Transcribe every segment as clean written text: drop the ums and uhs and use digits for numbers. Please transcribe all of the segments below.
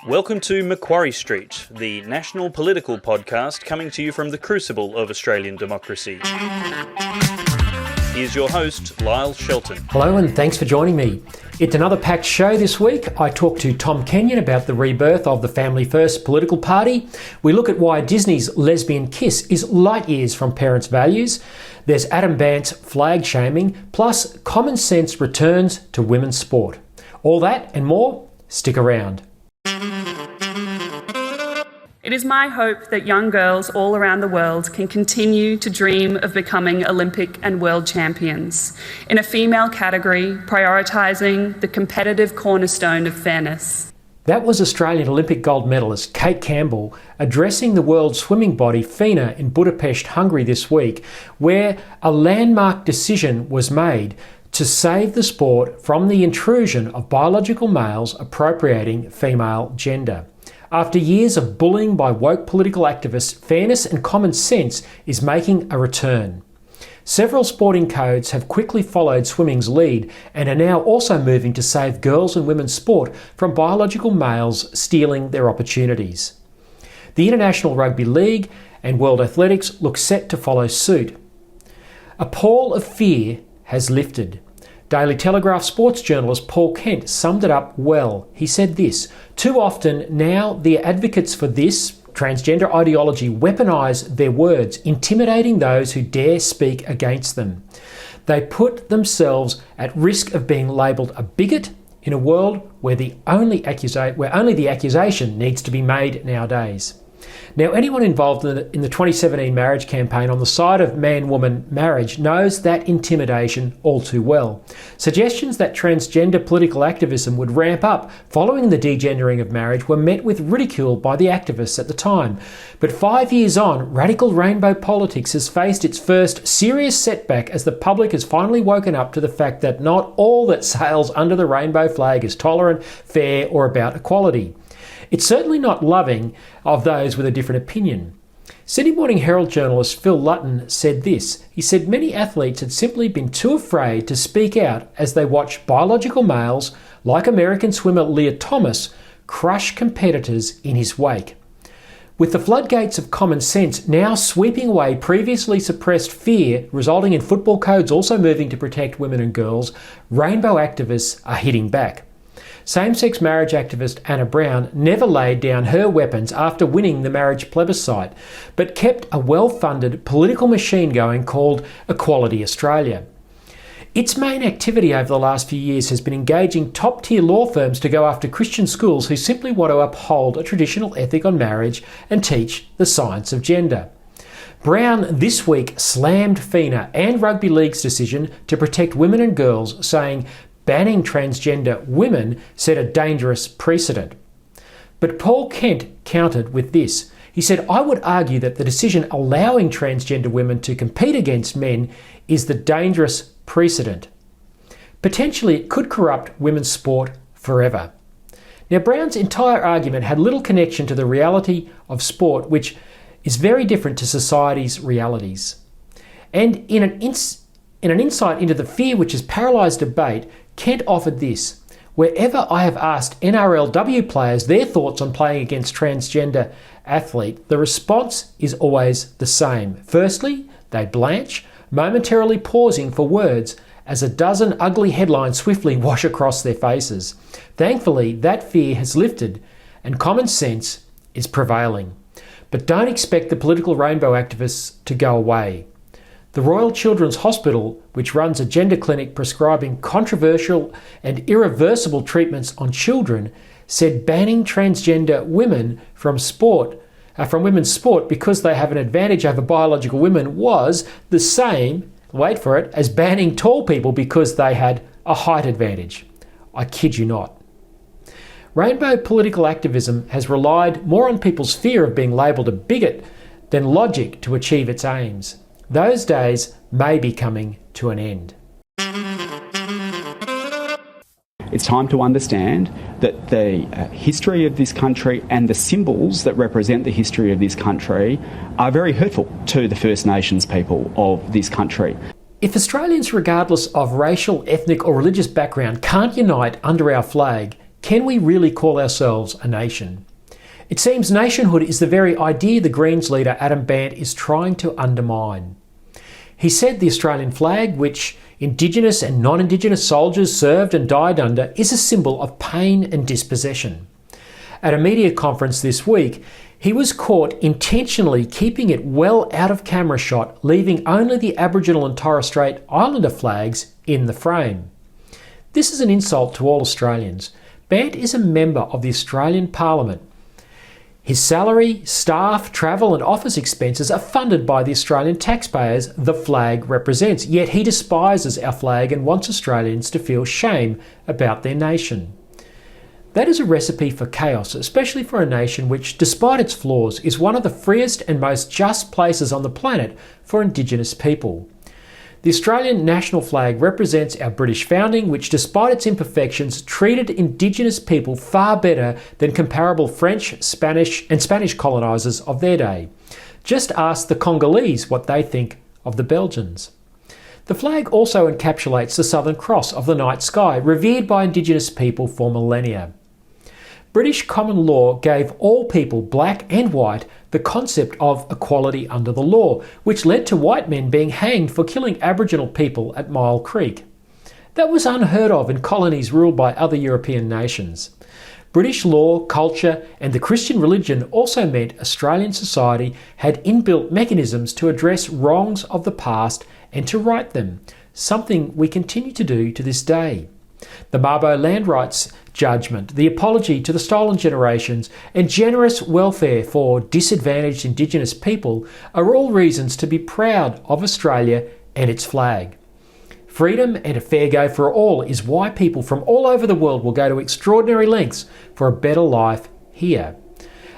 Welcome to Macquarie Street, the national political podcast coming to you from the crucible of Australian democracy. Here's your host, Lyle Shelton. Hello and thanks for joining me. It's another packed show this week. I talk to Tom Kenyon about the rebirth of the Family First political party. We look at why Disney's lesbian kiss is light years from parents' values. There's Adam Bant's flag shaming, plus common sense returns to women's sport. All that and more, stick around. It is my hope that young girls all around the world can continue to dream of becoming Olympic and world champions in a female category, prioritising the competitive cornerstone of fairness. That was Australian Olympic gold medalist Kate Campbell addressing the world swimming body FINA in Budapest, Hungary this week, where a landmark decision was made to save the sport from the intrusion of biological males appropriating female gender. After years of bullying by woke political activists, fairness and common sense is making a return. Several sporting codes have quickly followed swimming's lead and are now also moving to save girls and women's sport from biological males stealing their opportunities. The International Rugby League and World Athletics look set to follow suit. A pall of fear has lifted. Daily Telegraph sports journalist Paul Kent summed it up well. He said this: "Too often now the advocates for this transgender ideology weaponise their words, intimidating those who dare speak against them. They put themselves at risk of being labelled a bigot in a world where only the accusation needs to be made nowadays." Now, anyone involved in the 2017 marriage campaign on the side of man-woman marriage knows that intimidation all too well. Suggestions that transgender political activism would ramp up following the degendering of marriage were met with ridicule by the activists at the time. But 5 years on, radical rainbow politics has faced its first serious setback as the public has finally woken up to the fact that not all that sails under the rainbow flag is tolerant, fair, or about equality. It's certainly not loving of those with a different opinion. Sydney Morning Herald journalist Phil Lutton said this. He said many athletes had simply been too afraid to speak out as they watched biological males, like American swimmer Leah Thomas, crush competitors in his wake. With the floodgates of common sense now sweeping away previously suppressed fear, resulting in football codes also moving to protect women and girls, rainbow activists are hitting back. Same-sex marriage activist Anna Brown never laid down her weapons after winning the marriage plebiscite, but kept a well-funded political machine going called Equality Australia. Its main activity over the last few years has been engaging top-tier law firms to go after Christian schools who simply want to uphold a traditional ethic on marriage and teach the science of gender. Brown this week slammed FINA and Rugby League's decision to protect women and girls, saying banning transgender women set a dangerous precedent. But Paul Kent countered with this. He said, "I would argue that the decision allowing transgender women to compete against men is the dangerous precedent. Potentially it could corrupt women's sport forever." Now, Brown's entire argument had little connection to the reality of sport, which is very different to society's realities. And in an insight into the fear which has paralysed debate, Kent offered this: "Wherever I have asked NRLW players their thoughts on playing against transgender athlete, the response is always the same. Firstly, they blanch, momentarily pausing for words as a dozen ugly headlines swiftly wash across their faces. Thankfully, that fear has lifted and common sense is prevailing. But don't expect the political rainbow activists to go away. The Royal Children's Hospital, which runs a gender clinic prescribing controversial and irreversible treatments on children, said banning transgender women from women's sport because they have an advantage over biological women was the same, wait for it, as banning tall people because they had a height advantage. I kid you not. Rainbow political activism has relied more on people's fear of being labelled a bigot than logic to achieve its aims. Those days may be coming to an end. It's time to understand that the history of this country and the symbols that represent the history of this country are very hurtful to the First Nations people of this country. If Australians, regardless of racial, ethnic or religious background, can't unite under our flag, can we really call ourselves a nation? It seems nationhood is the very idea the Greens leader Adam Bandt is trying to undermine. He said the Australian flag, which Indigenous and non-Indigenous soldiers served and died under, is a symbol of pain and dispossession. At a media conference this week, he was caught intentionally keeping it well out of camera shot, leaving only the Aboriginal and Torres Strait Islander flags in the frame. This is an insult to all Australians. Bandt is a member of the Australian Parliament. His salary, staff, travel and office expenses are funded by the Australian taxpayers the flag represents, yet he despises our flag and wants Australians to feel shame about their nation. That is a recipe for chaos, especially for a nation which, despite its flaws, is one of the freest and most just places on the planet for Indigenous people. The Australian national flag represents our British founding, which, despite its imperfections, treated Indigenous people far better than comparable French, Spanish colonisers of their day. Just ask the Congolese what they think of the Belgians. The flag also encapsulates the Southern Cross of the night sky, revered by Indigenous people for millennia. British common law gave all people, black and white, the concept of equality under the law, which led to white men being hanged for killing Aboriginal people at Mile Creek. That was unheard of in colonies ruled by other European nations. British law, culture and the Christian religion also meant Australian society had inbuilt mechanisms to address wrongs of the past and to right them, something we continue to do to this day. The Mabo land rights judgment, the apology to the stolen generations, and generous welfare for disadvantaged Indigenous people are all reasons to be proud of Australia and its flag. Freedom and a fair go for all is why people from all over the world will go to extraordinary lengths for a better life here.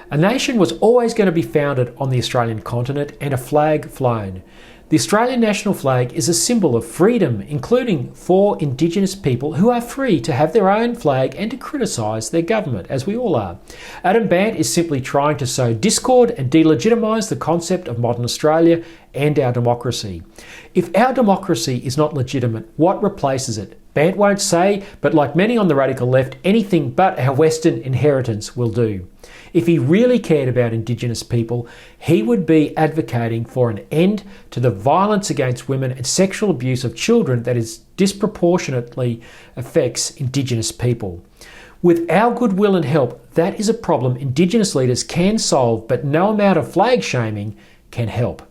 A nation was always going to be founded on the Australian continent and a flag flown. The Australian national flag is a symbol of freedom, including for Indigenous people who are free to have their own flag and to criticise their government, as we all are. Adam Bandt is simply trying to sow discord and delegitimise the concept of modern Australia and our democracy. If our democracy is not legitimate, what replaces it? Bandt won't say, but like many on the radical left, anything but our Western inheritance will do. If he really cared about Indigenous people, he would be advocating for an end to the violence against women and sexual abuse of children that is disproportionately affects Indigenous people. With our goodwill and help, that is a problem Indigenous leaders can solve, but no amount of flag shaming can help.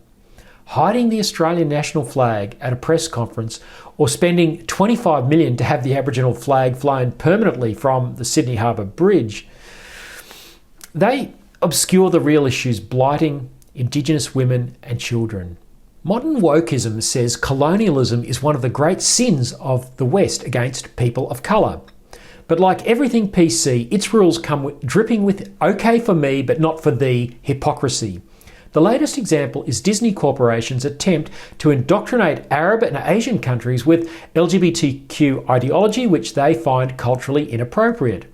Hiding the Australian national flag at a press conference or spending $25 million to have the Aboriginal flag flown permanently from the Sydney Harbour Bridge, they obscure the real issues blighting Indigenous women and children. Modern wokeism says colonialism is one of the great sins of the West against people of colour. But like everything PC, its rules come dripping with okay for me but not for thee hypocrisy. The latest example is Disney Corporation's attempt to indoctrinate Arab and Asian countries with LGBTQ ideology which they find culturally inappropriate.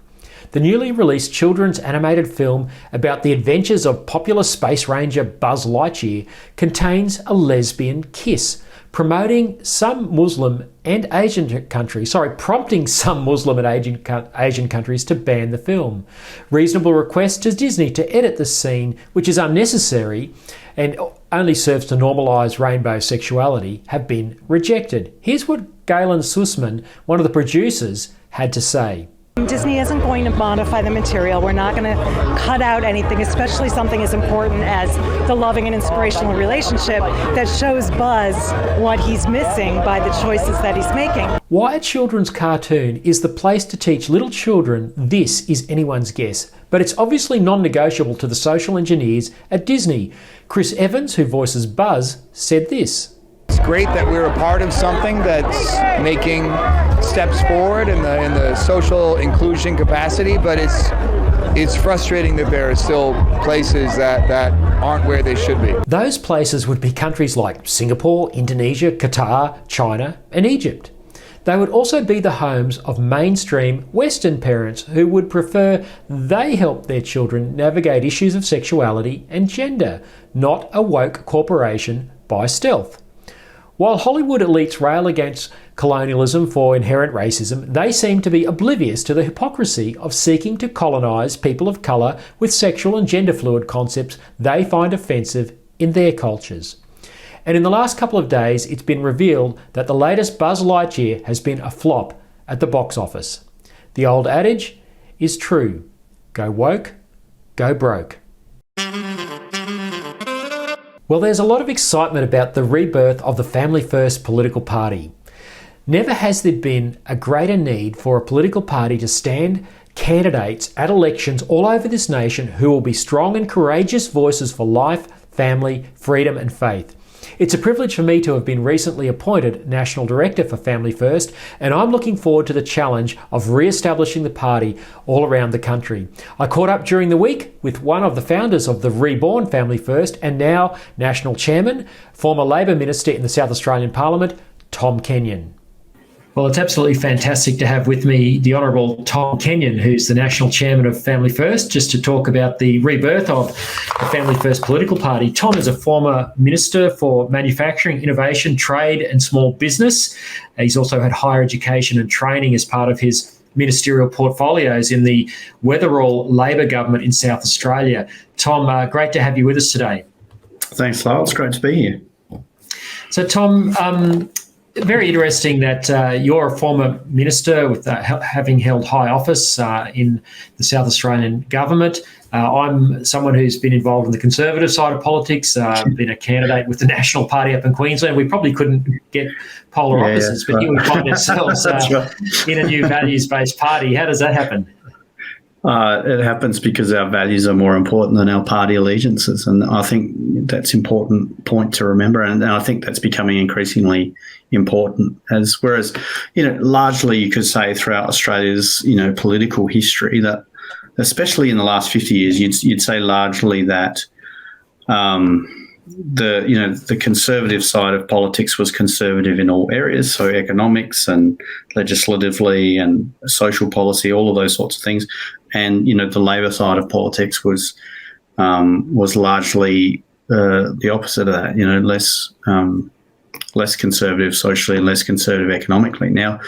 The newly released children's animated film about the adventures of popular space ranger Buzz Lightyear contains a lesbian kiss, prompting some Muslim and Asian countries to ban the film. Reasonable requests to Disney to edit the scene, which is unnecessary and only serves to normalise rainbow sexuality, have been rejected. Here's what Galen Sussman, one of the producers, had to say. Disney isn't going to modify the material. We're not going to cut out anything, especially something as important as the loving and inspirational relationship that shows Buzz what he's missing by the choices that he's making. Why a children's cartoon is the place to teach little children this is anyone's guess, but it's obviously non-negotiable to the social engineers at Disney. Chris Evans, who voices Buzz, said this. It's great that we're a part of something that's making steps forward in the social inclusion capacity, but it's frustrating that there are still places that aren't where they should be. Those places would be countries like Singapore, Indonesia, Qatar, China and Egypt. They would also be the homes of mainstream Western parents who would prefer they help their children navigate issues of sexuality and gender, not a woke corporation by stealth. While Hollywood elites rail against colonialism for inherent racism, they seem to be oblivious to the hypocrisy of seeking to colonise people of colour with sexual and gender fluid concepts they find offensive in their cultures. And in the last couple of days, it's been revealed that the latest Buzz Lightyear has been a flop at the box office. The old adage is true. Go woke, go broke. Well, there's a lot of excitement about the rebirth of the Family First political party. Never has there been a greater need for a political party to stand candidates at elections all over this nation who will be strong and courageous voices for life, family, freedom and faith. It's a privilege for me to have been recently appointed National Director for Family First, and I'm looking forward to the challenge of re-establishing the party all around the country. I caught up during the week with one of the founders of the reborn Family First and now National Chairman, former Labor Minister in the South Australian Parliament, Tom Kenyon. Well, it's absolutely fantastic to have with me the Honourable Tom Kenyon, who's the National Chairman of Family First, just to talk about the rebirth of the Family First political party. Tom is a former Minister for Manufacturing, Innovation, Trade and Small Business. He's also had higher education and training as part of his ministerial portfolios in the Weatherall Labor government in South Australia. Tom, great to have you with us today. Thanks, Lyle. It's great to be here. So, Tom, very interesting that you're a former minister with having held high office in the South Australian government. I'm someone who's been involved in the Conservative side of politics, been a candidate with the National Party up in Queensland. We probably couldn't get polar opposites, but here we find ourselves in a new values-based party. How does that happen? It happens because our values are more important than our party allegiances, and I think that's an important point to remember, and I think that's becoming increasingly important. Whereas, largely you could say throughout Australia's, political history that, especially in the last 50 years, you'd say largely that the conservative side of politics was conservative in all areas, so economics and legislatively and social policy, all of those sorts of things. And the Labor side of politics was largely the opposite of that. Less conservative socially and less conservative economically. Now,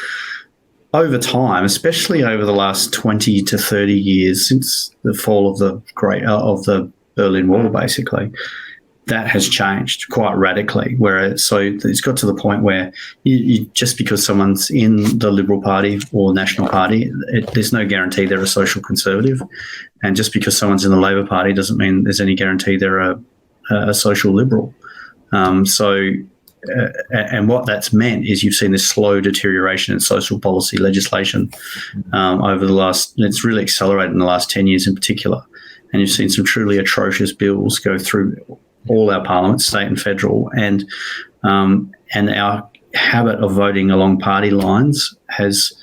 over time, especially over the last 20 to 30 years since the fall of the Berlin Wall, basically, that has changed quite radically. So it's got to the point where you just because someone's in the Liberal Party or National Party, there's no guarantee they're a social conservative, and just because someone's in the Labor Party doesn't mean there's any guarantee they're a social liberal. And what that's meant is you've seen this slow deterioration in social policy legislation over the last. It's really accelerated in the last 10 years in particular, and you've seen some truly atrocious bills go through all our parliaments, state and federal, and our habit of voting along party lines has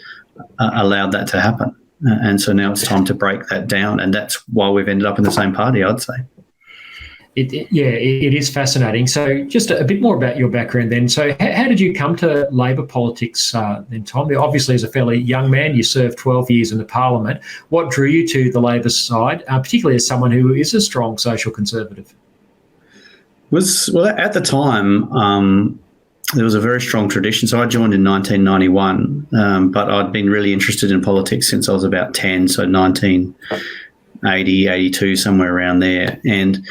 allowed that to happen. And so now it's time to break that down, and that's why we've ended up in the same party, I'd say. It is fascinating. So just a bit more about your background then. So how did you come to Labor politics then, Tom? Obviously, as a fairly young man, you served 12 years in the Parliament. What drew you to the Labor side, particularly as someone who is a strong social conservative? Well, at the time, there was a very strong tradition. So I joined in 1991, but I'd been really interested in politics since I was about 10, so 1980, 82, somewhere around there. And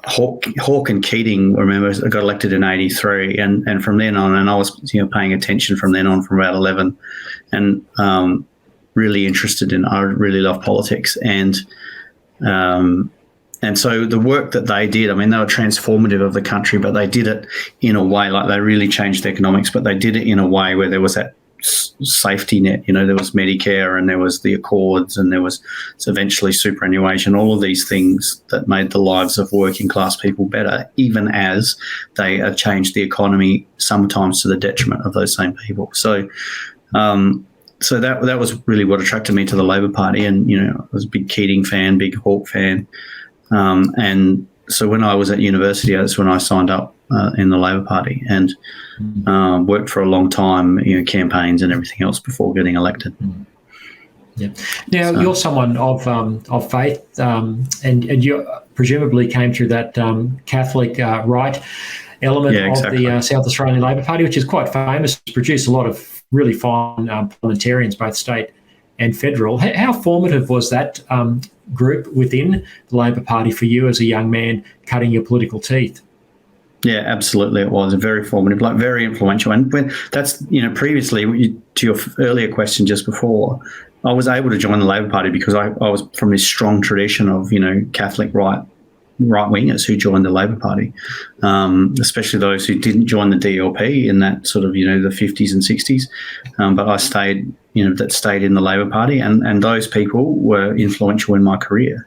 Hawke and Keating, remember, got elected in 83. And from then on, and I was paying attention from then on, from about 11, and really interested in, I really love politics. And so the work that they did, I mean, they were transformative of the country, but they did it in a way, like they really changed economics, but they did it in a way where there was that safety net. There was Medicare and there was the Accords and there was eventually superannuation, all of these things that made the lives of working class people better, even as they changed the economy, sometimes to the detriment of those same people. So that was really what attracted me to the Labor Party. And, I was a big Keating fan, big Hawke fan. And so when I was at university, that's when I signed up in the Labor Party and worked for a long time, campaigns and everything else before getting elected. Yeah. Now, you're someone of faith, and you presumably came through that Catholic rite. element exactly. of the South Australian Labor Party, which is quite famous. It's produced a lot of really fine parliamentarians, both state and federal. How formative was that group within the Labor Party for you as a young man cutting your political teeth? Yeah, absolutely, it was very formative, like very influential. And when that's, previously, to your earlier question just before, I was able to join the Labor Party because I was from this strong tradition of, Catholic right-wingers who joined the Labor Party, especially those who didn't join the DLP in that sort of, the 50s and 60s. But I stayed, that stayed in the Labor Party, and those people were influential in my career.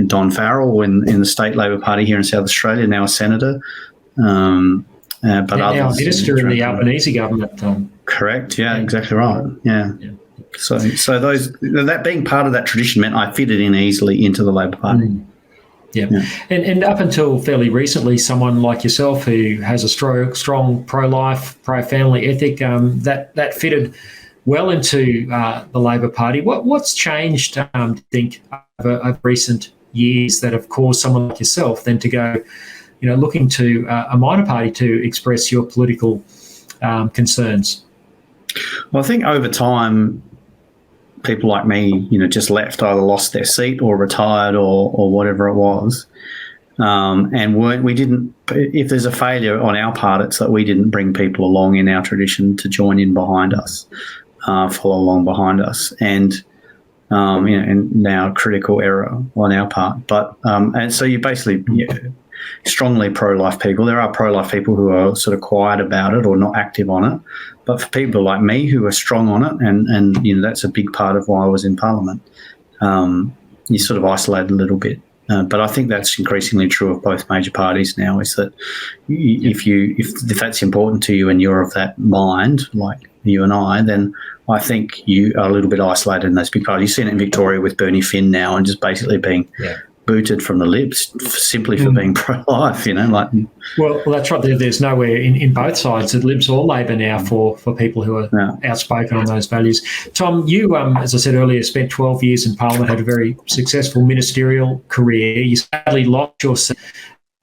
Don Farrell in the state Labor Party here in South Australia, now a senator. But now a minister in the Albanese government. Correct. Yeah, exactly right. Yeah. So that being part of that tradition meant I fitted in easily into the Labor Party. Yeah. And up until fairly recently, someone like yourself who has a strong pro-life, pro-family ethic, that fitted well into the Labor Party. What's changed, do you think, over recent years that have caused someone like yourself then to go, looking to a minor party to express your political concerns? Well, I think over time, people like me, just left, either lost their seat or retired or whatever it was. And we didn't, if there's a failure on our part, it's that we didn't bring people along in our tradition to join in behind us, follow along behind us. And, and now critical error on our part. But, and so you basically, strongly pro-life people. There are pro-life people who are sort of quiet about it or not active on it. But for people like me who are strong on it, and that's a big part of why I was in Parliament, you sort of isolate a little bit. But I think that's increasingly true of both major parties now, is that if that's important to you and you're of that mind, like you and I, then I think you are a little bit isolated in those big parties. You've seen it in Victoria with Bernie Finn now and just basically being booted from the Libs simply for being pro-life, Well, that's right. There's nowhere in both sides, the Libs or Labor now, for people who are outspoken on those values. Tom, you, as I said earlier, spent 12 years in Parliament, had a very successful ministerial career. You sadly lost your seat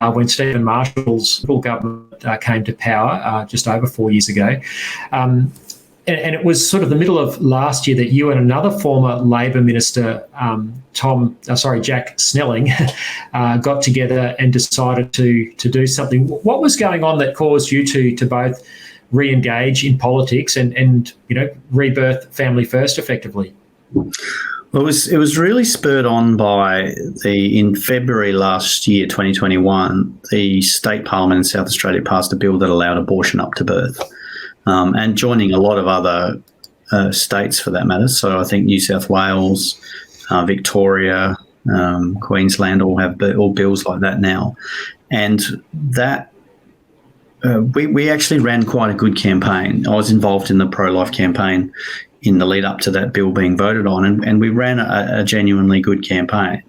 when Stephen Marshall's Liberal government came to power just over 4 years ago. And it was sort of the middle of last year that you and another former Labor minister, Jack Snelling, got together and decided to do something. What was going on that caused you to both re-engage in politics and rebirth Family First effectively? Well, it was really spurred on by in February last year, 2021, the state parliament in South Australia passed a bill that allowed abortion up to birth. And joining a lot of other states for that matter. So I think New South Wales, Victoria, Queensland all have all bills like that now. And that we actually ran quite a good campaign. I was involved in the pro-life campaign in the lead up to that bill being voted on, and we ran a genuinely good campaign.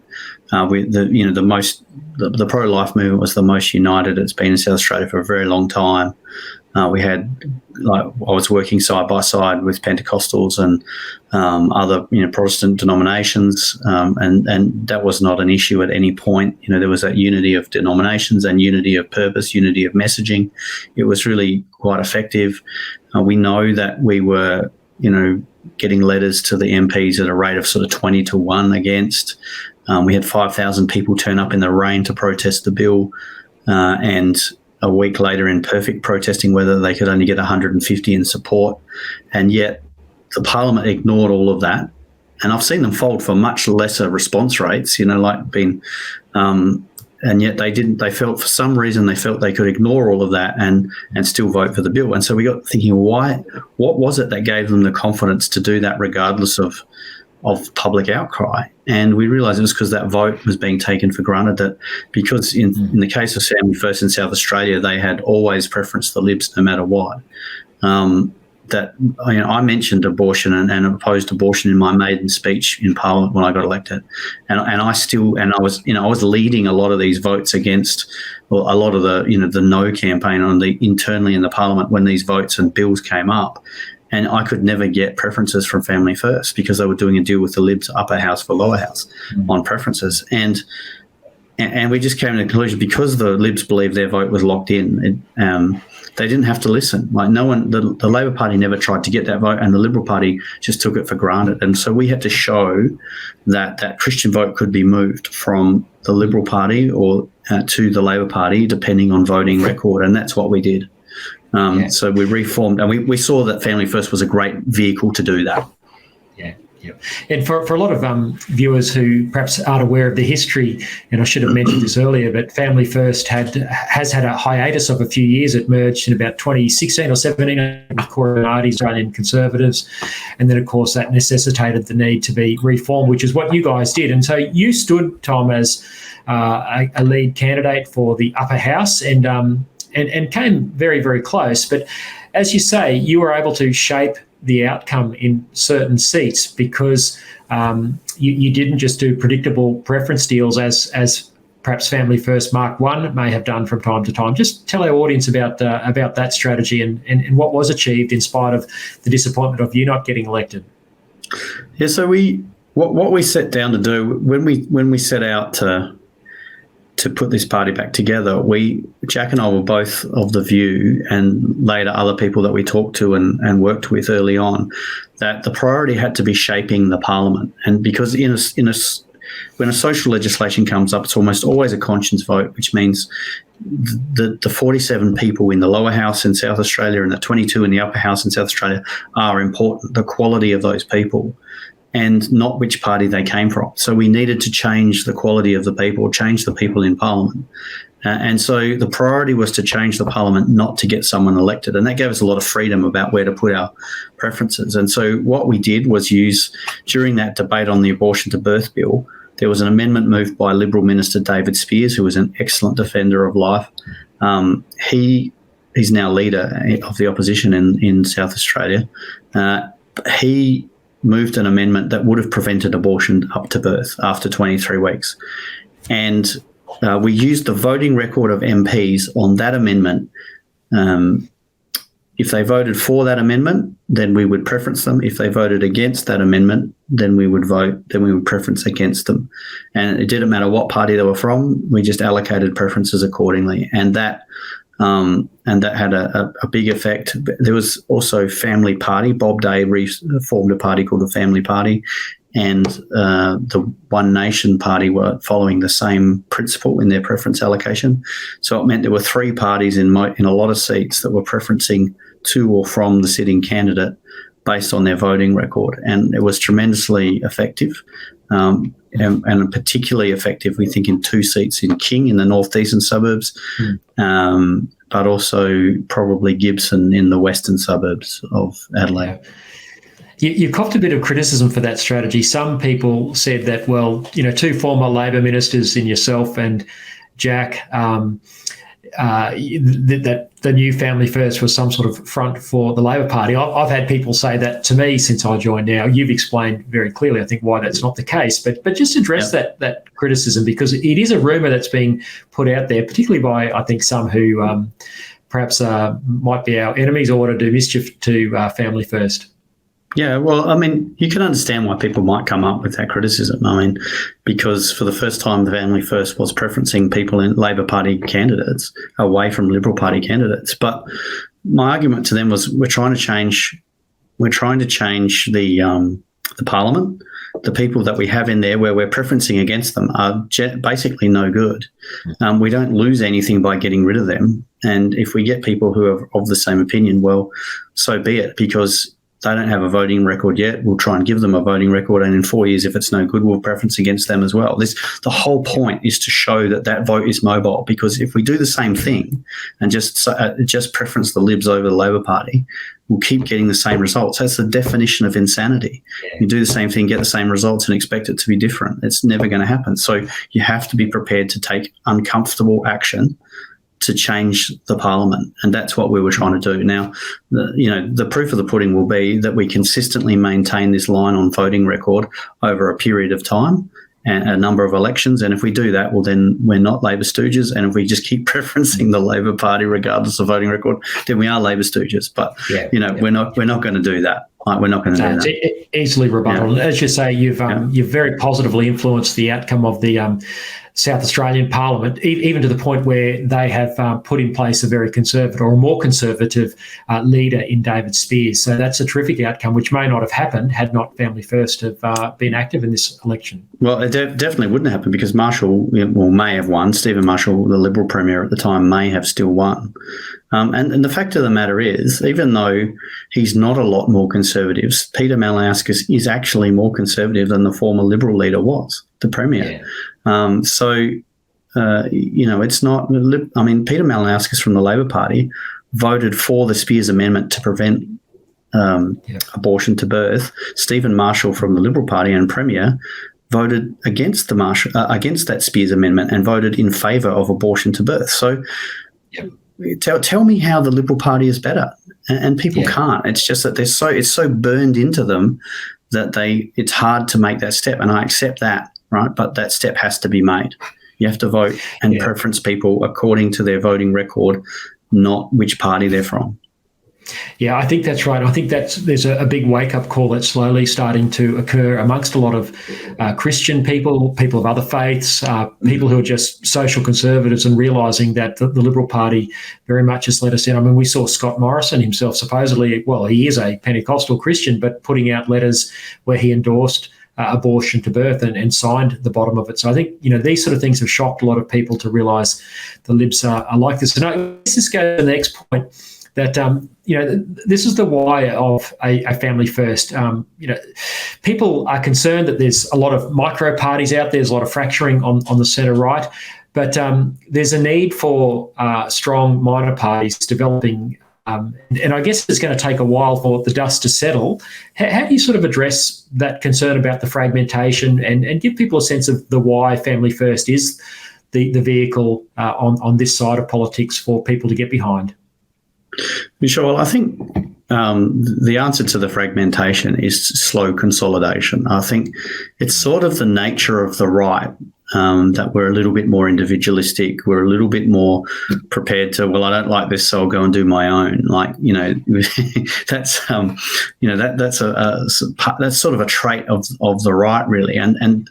The pro-life movement was the most united it's been in South Australia for a very long time. We had, I was working side by side with Pentecostals and other, Protestant denominations, and that was not an issue at any point. There was that unity of denominations and unity of purpose, unity of messaging. It was really quite effective. We know that we were, getting letters to the MPs at a rate of sort of 20 to 1 against. We had 5,000 people turn up in the rain to protest the bill, and a week later in perfect protesting weather, they could only get 150 in support. And yet the Parliament ignored all of that. And I've seen them fold for much lesser response rates, and yet they didn't. They felt, for some reason, they felt they could ignore all of that and still vote for the bill. And so we got thinking, what was it that gave them the confidence to do that regardless of public outcry? And we realised it was because that vote was being taken for granted, that because in the case of Family First in South Australia, they had always preferenced the Libs no matter what. I mentioned abortion and opposed abortion in my maiden speech in Parliament when I got elected, and I was leading a lot of these votes against, well, a lot of the no campaign on the internally in the Parliament when these votes and bills came up. And I could never get preferences from Family First because they were doing a deal with the Libs, upper house for lower house, on preferences. And And we just came to the conclusion, because the Libs believed their vote was locked in, they didn't have to listen. Like, no one, the Labor Party never tried to get that vote, and the Liberal Party just took it for granted. And so we had to show that that Christian vote could be moved from the Liberal Party or to the Labor Party, depending on voting record, and that's what we did. So we reformed, and we saw that Family First was a great vehicle to do that. Yeah. And for a lot of viewers who perhaps aren't aware of the history, and I should have mentioned this earlier, but Family First has had a hiatus of a few years. It merged in about 2016 or 17 with Corey Australian Conservatives, and then, of course, that necessitated the need to be reformed, which is what you guys did. And so you stood, Tom, as a lead candidate for the upper house and came very, very close. But as you say, you were able to shape the outcome in certain seats because you didn't just do predictable preference deals as perhaps Family First Mark I may have done from time to time. Just tell our audience about that strategy and what was achieved in spite of the disappointment of you not getting elected. Yeah, so what we set down to do when we set out to put this party back together, Jack and I were both of the view, and later other people that we talked to and worked with early on, that the priority had to be shaping the parliament. And because when a social legislation comes up, it's almost always a conscience vote, which means the 47 people in the lower house in South Australia and the 22 in the upper house in South Australia are important, the quality of those people, and not which party they came from. So we needed to change the quality of the people, change the people in Parliament. And so the priority was to change the Parliament, not to get someone elected. And that gave us a lot of freedom about where to put our preferences. And so what we did was use, during that debate on the abortion to birth bill, there was an amendment moved by Liberal Minister David Spears, who was an excellent defender of life. He's now leader of the opposition in South Australia. He moved an amendment that would have prevented abortion up to birth after 23 weeks. And we used the voting record of MPs on that amendment. If they voted for that amendment, then we would preference them. If they voted against that amendment, then we would preference against them. And it didn't matter what party they were from, we just allocated preferences accordingly. And that had a big effect. There was also Family Party. Bob Day formed a party called the Family Party, and the One Nation Party were following the same principle in their preference allocation. So it meant there were three parties in a lot of seats that were preferencing to or from the sitting candidate based on their voting record, and it was tremendously effective. And particularly effective, we think, in two seats in King in the northeastern suburbs, but also probably Gibson in the western suburbs of Adelaide. You copped a bit of criticism for that strategy. Some people said that, well, two former Labor ministers in yourself and Jack, that the new Family First was some sort of front for the Labor Party. I've had people say that to me since I joined now. You've explained very clearly, I think, why that's not the case. But just address that criticism, because it is a rumour that's being put out there, particularly by, I think, some who perhaps might be our enemies or want to do mischief to Family First. Yeah, well, I mean, you can understand why people might come up with that criticism. I mean, because for the first time, the Family First was preferencing people in Labor Party candidates away from Liberal Party candidates. But my argument to them was, we're trying to change the Parliament. The people that we have in there where we're preferencing against them are basically no good. We don't lose anything by getting rid of them. And if we get people who are of the same opinion, well, so be it, because they don't have a voting record yet. We'll try and give them a voting record, and in 4 years, if it's no good, we'll preference against them as well. The whole point is to show that vote is mobile, because if we do the same thing and just preference the Libs over the Labor Party, we'll keep getting the same results. That's the definition of insanity. You do the same thing, get the same results, and expect it to be different. It's never going to happen. So you have to be prepared to take uncomfortable action to change the Parliament, and that's what we were trying to do. Now, the proof of the pudding will be that we consistently maintain this line on voting record over a period of time and a number of elections, and if we do that, well, then we're not Labor stooges, and if we just keep preferencing the Labor Party regardless of voting record, then we are Labor stooges. But we're not going to do that. We're not going to do that. It's easily rebuttal. As you say, you've very positively influenced the outcome of the South Australian Parliament, even to the point where they have put in place a very conservative or a more conservative leader in David Spears. So that's a terrific outcome, which may not have happened had not Family First have been active in this election. Well, it definitely wouldn't happen because Marshall may have won. Stephen Marshall, the Liberal Premier at the time, may have still won. And the fact of the matter is, even though he's not a lot more conservative, Peter Malinauskas is actually more conservative than the former Liberal leader was, the Premier. Yeah. It's not. I mean, Peter Malinauskas from the Labor Party voted for the Spears Amendment to prevent abortion to birth. Stephen Marshall from the Liberal Party and Premier voted against against that Spears Amendment and voted in favour of abortion to birth. So, tell me how the Liberal Party is better, and people can't. It's just that it's so burned into them that it's hard to make that step, and I accept that. Right, but that step has to be made. You have to vote and preference people according to their voting record, not which party they're from. Yeah, I think that's right. I think there's a big wake-up call that's slowly starting to occur amongst a lot of Christian people of other faiths, people who are just social conservatives, and realising that the Liberal Party very much has let us in. I mean, we saw Scott Morrison himself supposedly, well, he is a Pentecostal Christian, but putting out letters where he endorsed abortion to birth and signed the bottom of it. So I think, these sort of things have shocked a lot of people to realise the Libs are like this. And this goes to the next point, that, this is the why of a Family First. People are concerned that there's a lot of micro parties out there, there's a lot of fracturing on the centre right, but there's a need for strong minor parties developing. And I guess it's going to take a while for the dust to settle. How do you sort of address that concern about the fragmentation and give people a sense of the why Family First is the vehicle on this side of politics for people to get behind? Sure. Well, I think the answer to the fragmentation is slow consolidation. I think it's sort of the nature of the right that we're a little bit more individualistic. We're a little bit more prepared to, well, I don't like this, so I'll go and do my own. That's that's sort of a trait of the right, really. And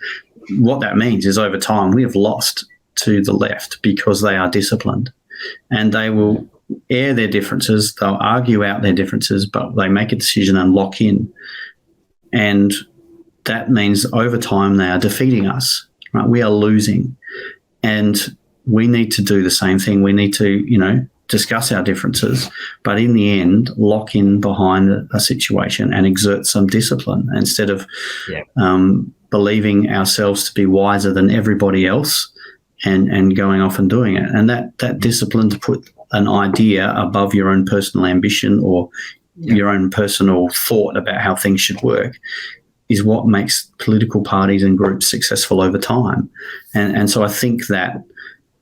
what that means is over time we have lost to the left because they are disciplined, and they will air their differences. They'll argue out their differences, but they make a decision and lock in. And that means over time they are defeating us. Right? We are losing, and we need to do the same thing. We need to, discuss our differences, but in the end, lock in behind a situation and exert some discipline instead of believing ourselves to be wiser than everybody else and going off and doing it. And that discipline to put an idea above your own personal ambition or your own personal thought about how things should work is what makes political parties and groups successful over time. And so I think that,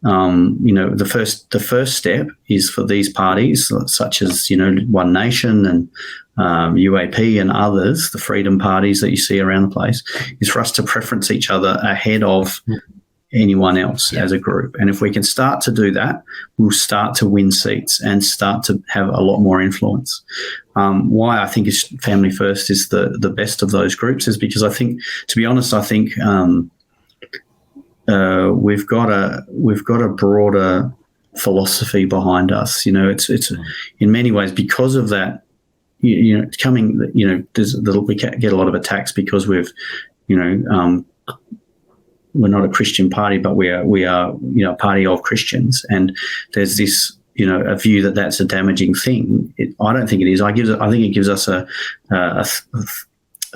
the first step is for these parties, such as, One Nation and UAP and others, the freedom parties that you see around the place, is for us to preference each other ahead of anyone else as a group. And if we can start to do that, we'll start to win seats and start to have a lot more influence. Why I think Family First is the best of those groups is because I think, to be honest, we've got a broader philosophy behind us. It's in many ways because of that. We get a lot of attacks because we're not a Christian party, but we are a party of Christians, and there's this a view that that's a damaging thing. I don't think it is. I think it gives us a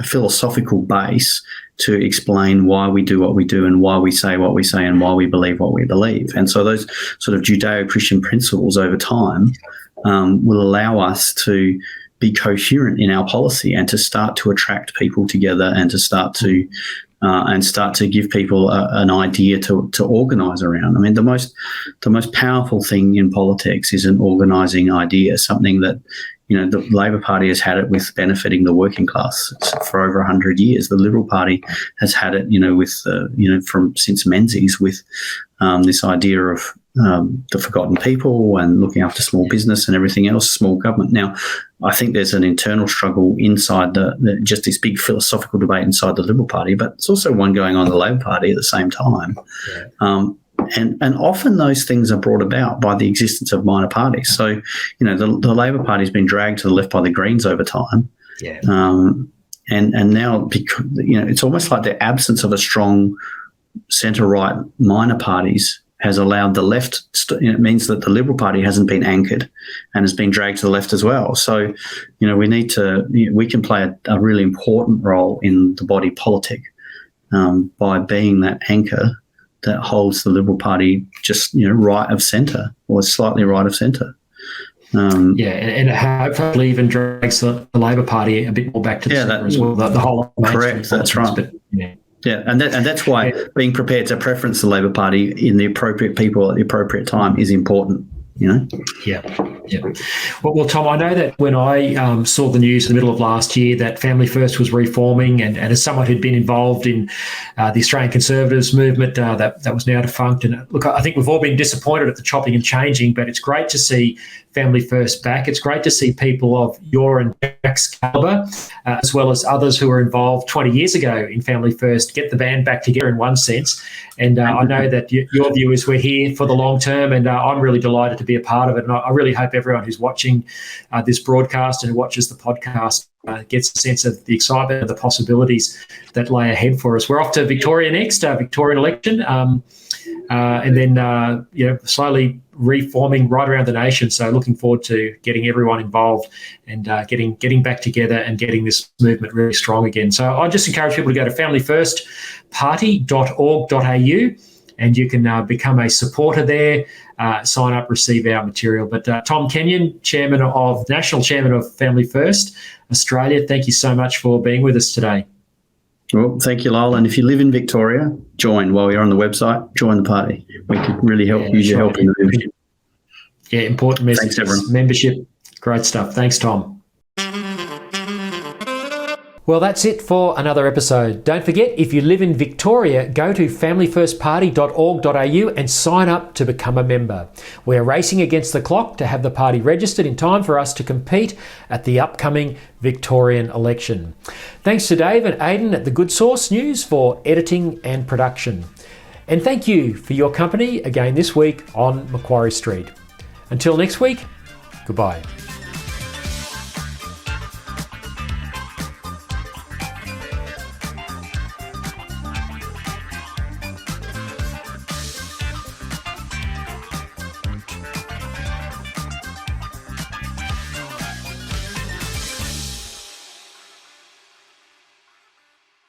philosophical base to explain why we do what we do and why we say what we say and why we believe what we believe. And so those sort of Judeo-Christian principles over time will allow us to be coherent in our policy and to start to attract people together and to start to give people an idea to organise around. I mean, the most powerful thing in politics is an organising idea, something that, the Labor Party has had it with benefiting the working class for over 100 years. The Liberal Party has had it, since Menzies with this idea of the forgotten people and looking after small business and everything else, small government. Now, I think there's an internal struggle inside just this big philosophical debate inside the Liberal Party, but it's also one going on in the Labor Party at the same time. Yeah. And often those things are brought about by the existence of minor parties. So, the Labor Party's been dragged to the left by the Greens over time. Yeah. And now, it's almost like the absence of a strong centre-right minor parties has allowed the left, it means that the Liberal Party hasn't been anchored and has been dragged to the left as well. So, we can play a really important role in the body politic by being that anchor that holds the Liberal Party just, right of centre or slightly right of centre. And it hopefully even drags the Labor Party a bit more back to the centre as well. The whole correct, that's right. But, yeah, and that's why being prepared to preference the Labor Party in the appropriate people at the appropriate time is important. Yeah. Well, Tom, I know that when I saw the news in the middle of last year that Family First was reforming, and as someone who'd been involved in the Australian Conservatives movement that was now defunct, and look, I think we've all been disappointed at the chopping and changing, but it's great to see Family First back. It's great to see people of your and Jack's calibre, as well as others who were involved 20 years ago in Family First, get the band back together in one sense. And I know that your view is we're here for the long term, and I'm really delighted to be a part of it. And I really hope everyone who's watching this broadcast and who watches the podcast gets a sense of the excitement and the possibilities that lay ahead for us. We're off to Victoria next, Victorian election, and then slowly reforming right around the nation. So looking forward to getting everyone involved and getting back together and getting this movement really strong again. So I just encourage people to go to familyfirstparty.org.au and you can become a supporter there, sign up, receive our material. But Tom Kenyon, National Chairman of Family First Australia, thank you so much for being with us today. Well, thank you, Lyle. And if you live in Victoria, join while you're on the website. Join the party. We could really use your help in the membership. Yeah, important message. Thanks, everyone. Membership, great stuff. Thanks, Tom. Well, that's it for another episode. Don't forget, if you live in Victoria, go to familyfirstparty.org.au and sign up to become a member. We're racing against the clock to have the party registered in time for us to compete at the upcoming Victorian election. Thanks to Dave and Aidan at The Good Source News for editing and production. And thank you for your company again this week on Macquarie Street. Until next week, goodbye.